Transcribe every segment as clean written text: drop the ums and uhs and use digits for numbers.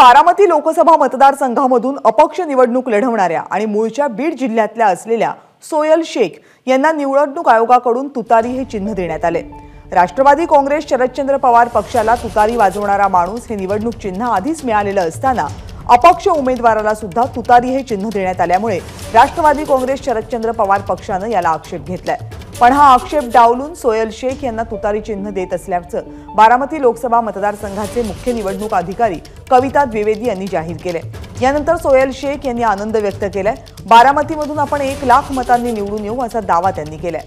बारामती लोकसभा मतदारसंघामधून अपक्ष निवडणूक लढवणाऱ्या आणि मूळच्या बीड जिल्ह्यातल्या असलेल्या सोयल शेख यांना निवडणूक आयोगाकडून तुतारी हे चिन्ह देण्यात आले। राष्ट्रवादी काँग्रेस शरदचंद्र पवार पक्षाला तुतारी वाजवणारा माणूस हे निवडणूक चिन्ह आधीच मिळालेलं असताना अपक्ष उमेदवाराला सुद्धा तुतारी हे चिन्ह देण्यात आल्यामुळे राष्ट्रवादी काँग्रेस शरदचंद्र पवार पक्षानं याला आक्षेप घेतलाय। पण हा आक्षेप डावलून सोयल शेख यांना तुतारी चिन्ह देत असल्याचं बारामती लोकसभा मतदारसंघाचे मुख्य निवडणूक अधिकारी कविता द्विवेदी यांनी जाहीर केले। यानंतर सोयल शेख यांनी आनंद व्यक्त केलाय। बारामतीमधून आपण 1 लाख मतांनी निवडून येऊ असा दावा त्यांनी केलाय।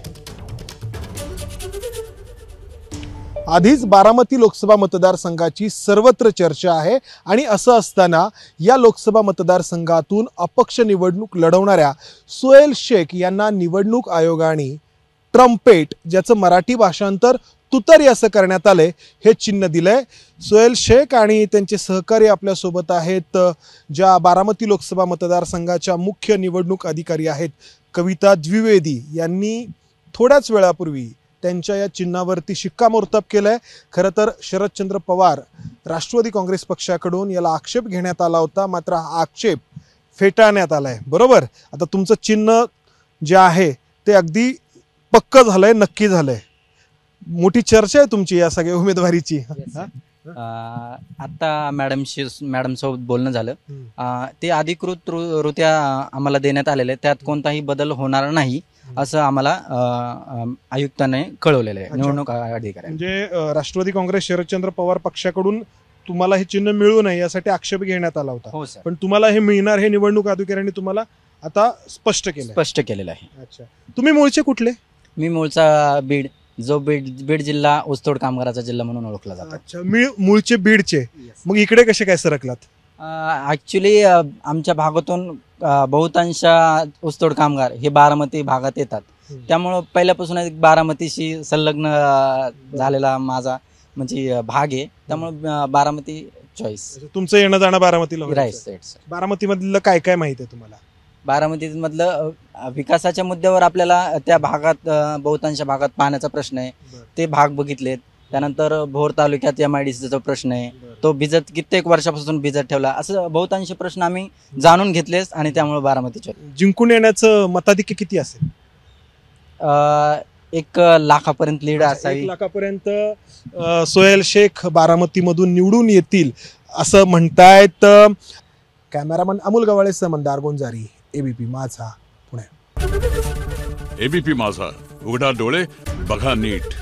आधीच बारामती लोकसभा मतदारसंघाची सर्वत्र चर्चा आहे आणि असं असताना या लोकसभा मतदारसंघातून अपक्ष निवडणूक लढवणाऱ्या सोयल शेख यांना निवडणूक आयोगाने ट्रम्पेट, ज्याचं मराठी भाषांतर तुतारी असं करण्यात आले, हे चिन्ह दिलंय। सोयल शेख आणि त्यांचे सहकारी आपल्या सोबत आहेत, ज्या बारामती लोकसभा मतदारसंघाच्या मुख्य निवडणूक अधिकारी आहेत कविता द्विवेदी यांनी थोड्याच वेळापूर्वी त्यांच्या या चिन्हावरती शिक्कामोर्तब केलंय। खरं तर शरदचंद्र पवार राष्ट्रवादी काँग्रेस पक्षाकडून याला आक्षेप घेण्यात आला होता, मात्र हा आक्षेप फेटाळण्यात आलाय। बरोबर, आता तुमचं चिन्ह जे आहे ते अगदी पक्क झालंय, नक्की झालंय। मोठी चर्चा आहे तुमची या सगळ्या उमेदवारीची। आता मॅडम सोबत बोलणं झालं, ते अधिकृतरित्या आम्हाला देण्यात आलेले, त्यात कोणताही बदल होणार नाही असं आम्हाला आयुक्ताने कळवलेलं आहे, निवडणूक अधिकारी। म्हणजे राष्ट्रवादी काँग्रेस शरदचंद्र पवार पक्षाकडून तुम्हाला हे चिन्ह मिळू नये यासाठी आक्षेप घेण्यात आला होता। हो सर, पण तुम्हाला हे मिळणार हे निवडणूक अधिकाऱ्यांनी तुम्हाला आता स्पष्ट केलेलं आहे। अच्छा, तुम्ही मूळचे कुठले? मी मूळचा बीड, जो बीड जिल्हा ऊसतोड कामगाराचा जिल्हा म्हणून ओळखला जातो। अच्छा, मी मूळचे बीडचे, मग इकडे कसे काय सरकलात? ऍक्च्युली आमच्या भागातून बहुतांश ऊसतोड कामगार हे बारामती भागात येतात, त्यामुळं पहिल्यापासून बारामतीशी संलग्न झालेला माझा म्हणजे भाग आहे, त्यामुळे बारामती चॉईस। तुमचं येणं जाणं बारामतीला? राईट। बारामती मधलं काय काय माहिती आहे तुम्हाला? बारामती मधलं विकासाच्या मुद्द्यावर आपल्याला त्या भागात बहुतांश भागात पाण्याचा प्रश्न आहे, ते भाग बघितलेत। त्यानंतर भोर तालुक्यात MIDCचा प्रश्न आहे, तो भिजत कित्येक वर्षापासून भिजत ठेवला, असं बहुतांश प्रश्न आम्ही जाणून घेतलेस आणि त्यामुळे बारामतीच्या जिंकून येण्याचं मताधिक्य किती असेल? 1 लाखापर्यंत लीड असावी। 1 लाखापर्यंत सोयल शेख बारामतीमधून निवडून येतील असं म्हणतायत। कॅमेरामन अमोल गवाळेसह मंदार गोंजारी, ABP माझा, पुणे। ABP माझा, उघडा डोळे बघा नीट।